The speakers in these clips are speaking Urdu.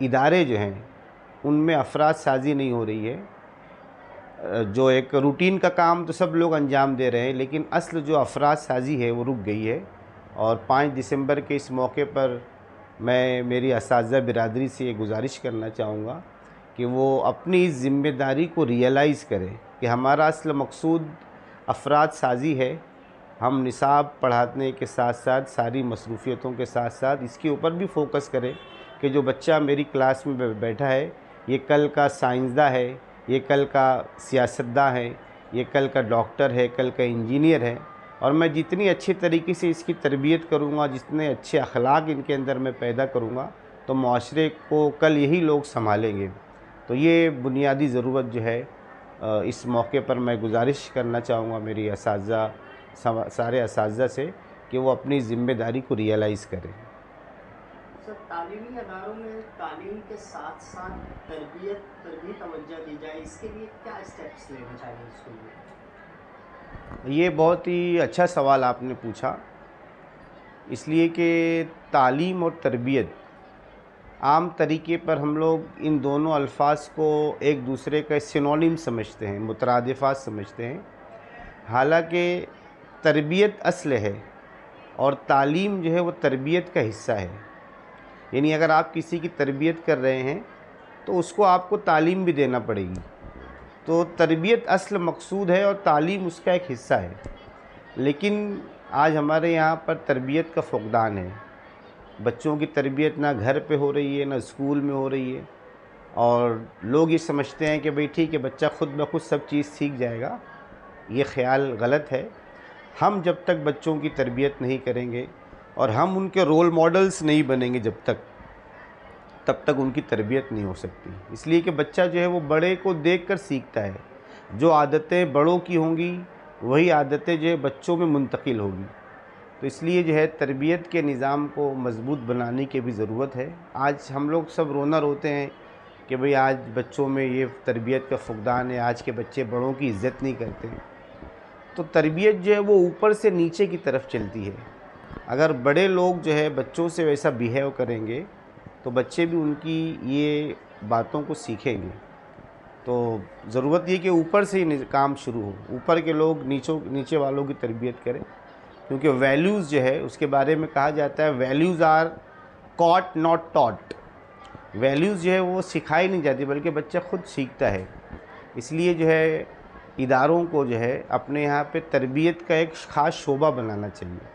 ادارے جو ہیں ان میں افراد سازی نہیں ہو رہی ہے. جو ایک روٹین کا کام تو سب لوگ انجام دے رہے ہیں، لیکن اصل جو افراد سازی ہے وہ رک گئی ہے. اور 5 دسمبر کے اس موقع پر میں میری اساتذہ برادری سے یہ گزارش کرنا چاہوں گا کہ وہ اپنی اس ذمہ داری کو ریئلائز کریں کہ ہمارا اصل مقصود افراد سازی ہے. ہم نصاب پڑھانے کے ساتھ ساتھ ساری مصروفیتوں کے ساتھ ساتھ اس کے اوپر بھی فوکس کریں کہ جو بچہ میری کلاس میں بیٹھا ہے یہ کل کا سائنسداں ہے، یہ کل کا سیاستداں ہے، یہ کل کا ڈاکٹر ہے، کل کا انجینئر ہے. اور میں جتنی اچھے طریقے سے اس کی تربیت کروں گا، جتنے اچھے اخلاق ان کے اندر میں پیدا کروں گا، تو معاشرے کو کل یہی لوگ سنبھالیں گے. تو یہ بنیادی ضرورت جو ہے اس موقع پر میں گزارش کرنا چاہوں گا میری اساتذہ سارے اساتذہ سے کہ وہ اپنی ذمہ داری کو ریئلائز کریں. سر، تعلیمی اداروں میں تعلیم کے ساتھ ساتھ تربیت پر بھی توجہ دی جائے، اس کے لیے کیا اسٹیپس لینے چاہیے اسکول میں؟ یہ بہت ہی اچھا سوال آپ نے پوچھا، اس لیے کہ تعلیم اور تربیت عام طریقے پر ہم لوگ ان دونوں الفاظ کو ایک دوسرے کا سینونیم سمجھتے ہیں، مترادفات سمجھتے ہیں. حالانکہ تربیت اصل ہے اور تعلیم جو ہے وہ تربیت کا حصہ ہے. یعنی اگر آپ کسی کی تربیت کر رہے ہیں تو اس کو آپ کو تعلیم بھی دینا پڑے گی. تو تربیت اصل مقصود ہے اور تعلیم اس کا ایک حصہ ہے. لیکن آج ہمارے یہاں پر تربیت کا فقدان ہے. بچوں کی تربیت نہ گھر پہ ہو رہی ہے نہ اسکول میں ہو رہی ہے، اور لوگ یہ سمجھتے ہیں کہ بھئی ٹھیک ہے بچہ خود بخود سب چیز سیکھ جائے گا. یہ خیال غلط ہے. ہم جب تک بچوں کی تربیت نہیں کریں گے اور ہم ان کے رول ماڈلز نہیں بنیں گے تب تک ان کی تربیت نہیں ہو سکتی. اس لیے کہ بچہ جو ہے وہ بڑے کو دیکھ کر سیکھتا ہے. جو عادتیں بڑوں کی ہوں گی وہی عادتیں جو ہے بچوں میں منتقل ہوگی. تو اس لیے جو ہے تربیت کے نظام کو مضبوط بنانے کی بھی ضرورت ہے. آج ہم لوگ سب رونا روتے ہیں کہ بھئی آج بچوں میں یہ تربیت کا فقدان ہے، آج کے بچے بڑوں کی عزت نہیں کرتے. تو تربیت جو ہے وہ اوپر سے نیچے کی طرف چلتی ہے. اگر بڑے لوگ جو ہے بچوں سے ویسا بیہیو کریں گے تو بچے بھی ان کی یہ باتوں کو سیکھیں گے. تو ضرورت یہ کہ اوپر سے ہی کام شروع ہو، اوپر کے لوگ نیچے والوں کی تربیت کریں. کیونکہ ویلیوز جو ہے اس کے بارے میں کہا جاتا ہے values are caught not taught. Values جو ہے وہ سکھائی نہیں جاتی بلکہ بچہ خود سیکھتا ہے. اس لیے جو ہے اداروں کو جو ہے اپنے یہاں پہ تربیت کا ایک خاص شعبہ بنانا چاہیے،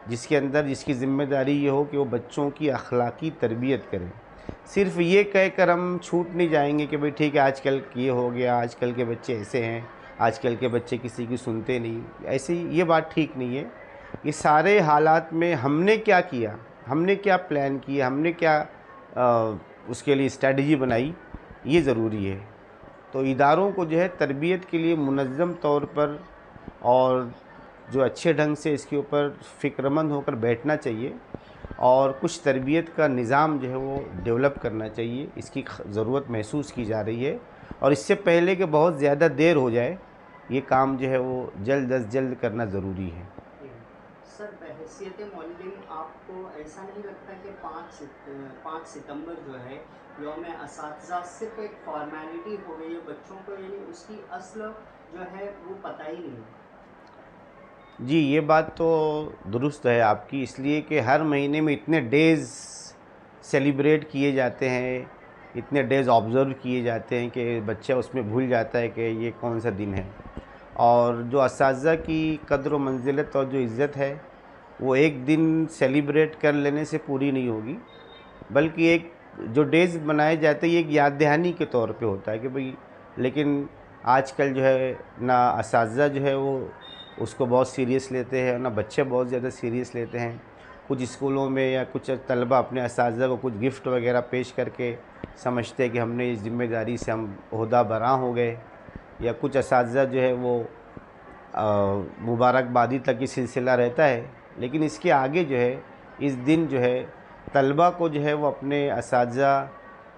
جس کے اندر جس کی ذمہ داری یہ ہو کہ وہ بچوں کی اخلاقی تربیت کریں. صرف یہ کہہ کر ہم چھوٹ نہیں جائیں گے کہ بھئی ٹھیک ہے آج کل یہ ہو گیا، آج کل کے بچے ایسے ہیں، آج کل کے بچے کسی کی سنتے نہیں. ایسے یہ بات ٹھیک نہیں ہے. یہ سارے حالات میں ہم نے کیا کیا، ہم نے کیا پلان کیا، ہم نے کیا اس کے لیے اسٹریٹجی بنائی، یہ ضروری ہے. تو اداروں کو جو ہے تربیت کے لیے منظم طور پر اور جو اچھے ڈھنگ سے اس کے اوپر فکر مند ہو کر بیٹھنا چاہیے اور کچھ تربیت کا نظام جو ہے وہ ڈیولپ کرنا چاہیے. اس کی ضرورت محسوس کی جا رہی ہے اور اس سے پہلے کہ بہت زیادہ دیر ہو جائے یہ کام جو ہے وہ جلد از جلد کرنا ضروری ہے. سر، بحیثیت معلم آپ کو ایسا نہیں لگتا کہ 5 ستمبر جو ہے یوم اساتذہ صرف ایک فارمیلٹی ہو گئی ہے بچوں کو، یعنی اس کی اصل جو ہے وہ پتہ ہی نہیں؟ جی یہ بات تو درست ہے آپ کی، اس لیے کہ ہر مہینے میں اتنے ڈیز سیلیبریٹ کیے جاتے ہیں، اتنے ڈیز آبزرو کیے جاتے ہیں کہ بچہ اس میں بھول جاتا ہے کہ یہ کون سا دن ہے. اور جو اساتذہ کی قدر و منزلت اور جو عزت ہے وہ ایک دن سیلیبریٹ کر لینے سے پوری نہیں ہوگی، بلکہ ایک جو ڈیز منائے جاتے ہیں یہ ایک یاد دہانی کے طور پہ ہوتا ہے کہ بھئی. لیکن آج کل جو ہے نہ اساتذہ جو ہے وہ اس کو بہت سیریس لیتے ہیں، نہ بچے بہت زیادہ سیریس لیتے ہیں. کچھ اسکولوں میں یا کچھ طلبہ اپنے اساتذہ کو کچھ گفٹ وغیرہ پیش کر کے سمجھتے ہیں کہ ہم نے اس ذمہ داری سے ہم عہدہ براں ہو گئے، یا کچھ اساتذہ جو ہے وہ مبارکبادی تک یہ سلسلہ رہتا ہے. لیکن اس کے آگے جو ہے اس دن جو ہے طلبہ کو جو ہے وہ اپنے اساتذہ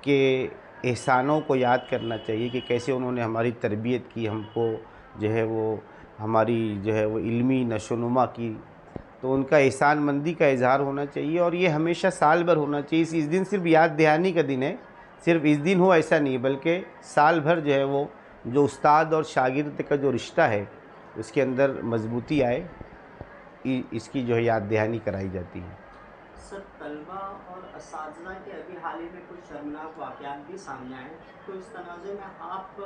کے احسانوں کو یاد کرنا چاہیے کہ کیسے انہوں نے ہماری تربیت کی، ہم کو جو ہے وہ ہماری جو ہے وہ علمی نشو و نما کی. تو ان کا احسان مندی کا اظہار ہونا چاہیے، اور یہ ہمیشہ سال بھر ہونا چاہیے۔ اس دن صرف یاد دہانی کا دن ہے، صرف اس دن ہو ایسا نہیں، بلکہ سال بھر جو ہے وہ جو استاد اور شاگرد کا جو رشتہ ہے اس کے اندر مضبوطی آئے، اس کی جو ہے یاد دہانی کرائی جاتی ہے۔ سر، طلبہ اور اساتذہ کے ابھی حال ہی میں کچھ شرمناک واقعات بھی سامنے آئے، تو اس تناظر میں آپ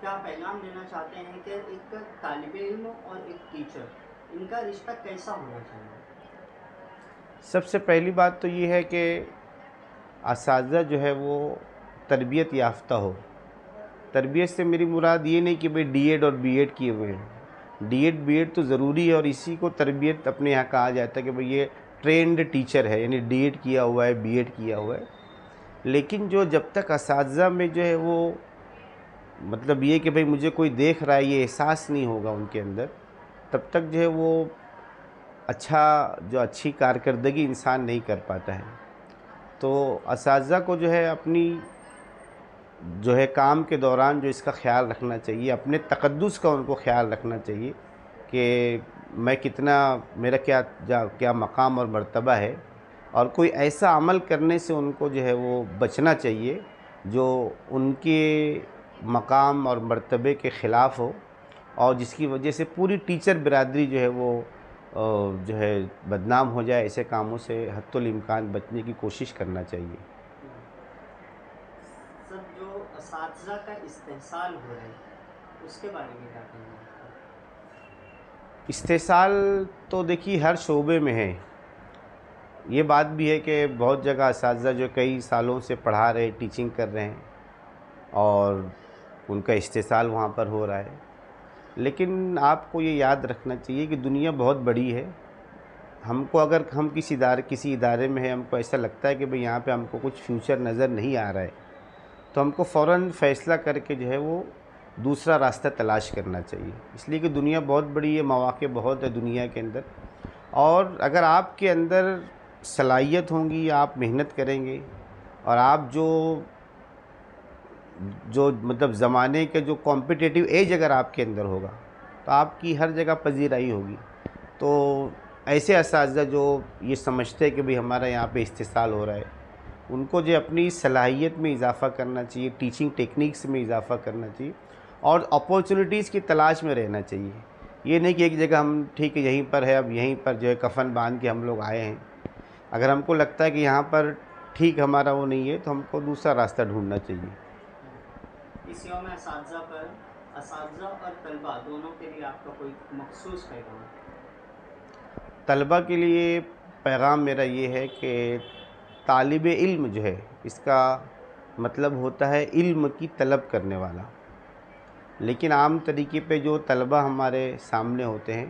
کیا پیغام دینا چاہتے ہیں کہ ایک طالب علم اور ایک ٹیچر، ان کا رشتہ کیسا ہونا چاہیے؟ سب سے پہلی بات تو یہ ہے کہ اساتذہ جو ہے وہ تربیت یافتہ ہو۔ تربیت سے میری مراد یہ نہیں کہ بھئی ڈی ایڈ اور بی ایڈ کیے ہوئے ہیں، ڈی ایڈ بی ایڈ تو ضروری ہے، اور اسی کو تربیت اپنے یہاں کہا جاتا ہے کہ بھئی یہ ٹرینڈ ٹیچر ہے، یعنی ڈی ایڈ کیا ہوا ہے، بی ایڈ کیا ہوا ہے۔ لیکن جب تک اساتذہ میں جو ہے وہ مطلب یہ کہ بھئی مجھے کوئی دیکھ رہا ہے، یہ احساس نہیں ہوگا ان کے اندر، تب تک جو ہے وہ اچھی کارکردگی انسان نہیں کر پاتا ہے۔ تو اساتذہ کو جو ہے اپنی جو ہے کام کے دوران جو اس کا خیال رکھنا چاہیے، اپنے تقدس کا ان کو خیال رکھنا چاہیے کہ میں میرا کیا مقام اور مرتبہ ہے، اور کوئی ایسا عمل کرنے سے ان کو جو ہے وہ بچنا چاہیے جو ان کے مقام اور مرتبے کے خلاف ہو، اور جس کی وجہ سے پوری ٹیچر برادری جو ہے وہ جو ہے بدنام ہو جائے۔ ایسے کاموں سے حتی الامکان بچنے کی کوشش کرنا چاہیے۔ سر، جو اساتذہ کا استحصال ہو رہا ہے اس کے بارے میں کیا کہنا ہے؟ استحصال تو دیکھیے ہر شعبے میں ہے۔ یہ بات بھی ہے کہ بہت جگہ اساتذہ جو کئی سالوں سے پڑھا رہے، ٹیچنگ کر رہے ہیں، اور ان کا استحصال وہاں پر ہو رہا ہے۔ لیکن آپ کو یہ یاد رکھنا چاہیے کہ دنیا بہت بڑی ہے۔ اگر ہم کسی ادارے میں ہیں، ہم کو ایسا لگتا ہے کہ بھئی یہاں پہ ہم کو کچھ فیوچر نظر نہیں آ رہا ہے، تو ہم کو فوراً فیصلہ کر کے جو ہے وہ دوسرا راستہ تلاش کرنا چاہیے، اس لیے کہ دنیا بہت بڑی ہے، مواقع بہت ہے دنیا کے اندر، اور اگر آپ کے اندر صلاحیت ہوں گی، آپ محنت کریں گے، اور آپ جو مطلب زمانے کے جو کمپٹیٹیو ایج اگر آپ کے اندر ہوگا تو آپ کی ہر جگہ پذیرائی ہوگی۔ تو ایسے اساتذہ جو یہ سمجھتے ہیں کہ بھئی ہمارا یہاں پہ استحصال ہو رہا ہے، ان کو جو اپنی صلاحیت میں اضافہ کرنا چاہیے، ٹیچنگ ٹیکنیکس میں اضافہ کرنا چاہیے، اور اپورچونیٹیز کی تلاش میں رہنا چاہیے۔ یہ نہیں کہ ایک جگہ ہم ٹھیک ہے یہیں پر ہے، اب یہیں پر جو ہے کفن باندھ کے ہم لوگ آئے ہیں۔ اگر ہم کو لگتا ہے کہ یہاں پر ٹھیک ہمارا وہ نہیں ہے تو ہم کو دوسرا راستہ ڈھونڈنا چاہیے۔ اس یوم اساتذہ اور طلبہ دونوں کے لیے آپ کا کوئی مخصوص پیغام؟ طلبہ کے لیے پیغام میرا یہ ہے کہ طالب علم جو ہے اس کا مطلب ہوتا ہے علم کی طلب کرنے والا، لیکن عام طریقے پہ جو طلبہ ہمارے سامنے ہوتے ہیں،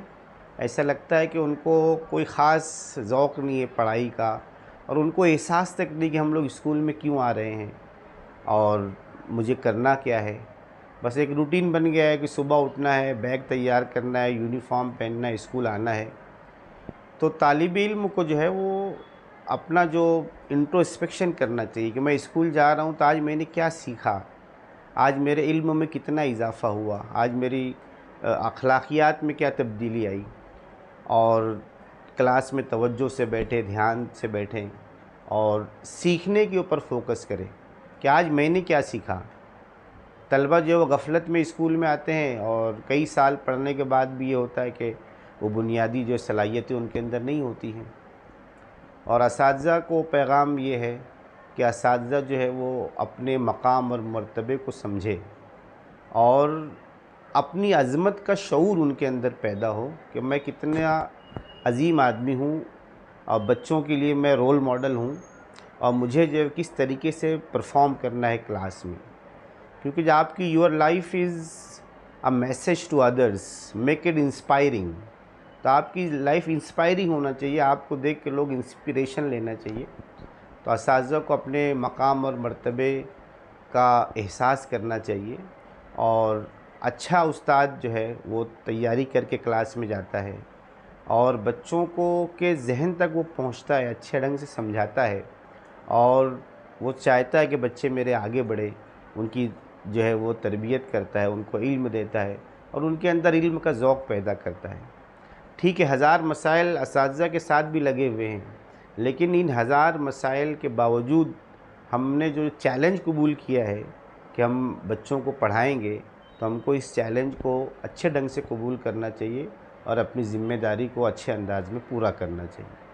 ایسا لگتا ہے کہ ان کو کوئی خاص ذوق نہیں ہے پڑھائی کا، اور ان کو احساس تک نہیں کہ ہم لوگ اسکول میں کیوں آ رہے ہیں اور مجھے کرنا کیا ہے۔ بس ایک روٹین بن گیا ہے کہ صبح اٹھنا ہے، بیگ تیار کرنا ہے، یونیفارم پہننا ہے، اسکول آنا ہے۔ تو طالب علم کو جو ہے وہ اپنا جو انٹروسپیکشن کرنا چاہیے کہ میں اسکول جا رہا ہوں تو آج میں نے کیا سیکھا، آج میرے علم میں کتنا اضافہ ہوا، آج میری اخلاقیات میں کیا تبدیلی آئی، اور کلاس میں توجہ سے بیٹھے، دھیان سے بیٹھیں، اور سیکھنے کے اوپر فوکس کریں کہ آج میں نے کیا سیکھا۔ طلبہ جو وہ غفلت میں اسکول میں آتے ہیں، اور کئی سال پڑھنے کے بعد بھی یہ ہوتا ہے کہ وہ بنیادی جو صلاحیتیں ان کے اندر نہیں ہوتی ہیں۔ اور اساتذہ کو پیغام یہ ہے کہ اساتذہ جو ہے وہ اپنے مقام اور مرتبے کو سمجھے، اور اپنی عظمت کا شعور ان کے اندر پیدا ہو کہ میں کتنا عظیم آدمی ہوں، اور بچوں کے لیے میں رول ماڈل ہوں، اور مجھے جو کس طریقے سے پرفارم کرنا ہے کلاس میں، کیونکہ جب آپ کی your life is a message to others, make it inspiring, تو آپ کی لائف انسپائرنگ ہونا چاہیے، آپ کو دیکھ کے لوگ انسپریشن لینا چاہیے۔ تو اساتذہ کو اپنے مقام اور مرتبے کا احساس کرنا چاہیے، اور اچھا استاد جو ہے وہ تیاری کر کے کلاس میں جاتا ہے، اور بچوں کے ذہن تک وہ پہنچتا ہے، اچھے ڈھنگ سے سمجھاتا ہے، اور وہ چاہتا ہے کہ بچے میرے آگے بڑھے، ان کی جو ہے وہ تربیت کرتا ہے، ان کو علم دیتا ہے، اور ان کے اندر علم کا ذوق پیدا کرتا ہے۔ ٹھیک ہے، ہزار مسائل اساتذہ کے ساتھ بھی لگے ہوئے ہیں، لیکن ان ہزار مسائل کے باوجود ہم نے جو چیلنج قبول کیا ہے کہ ہم بچوں کو پڑھائیں گے، تو ہم کو اس چیلنج کو اچھے ڈھنگ سے قبول کرنا چاہیے اور اپنی ذمہ داری کو اچھے انداز میں پورا کرنا چاہیے۔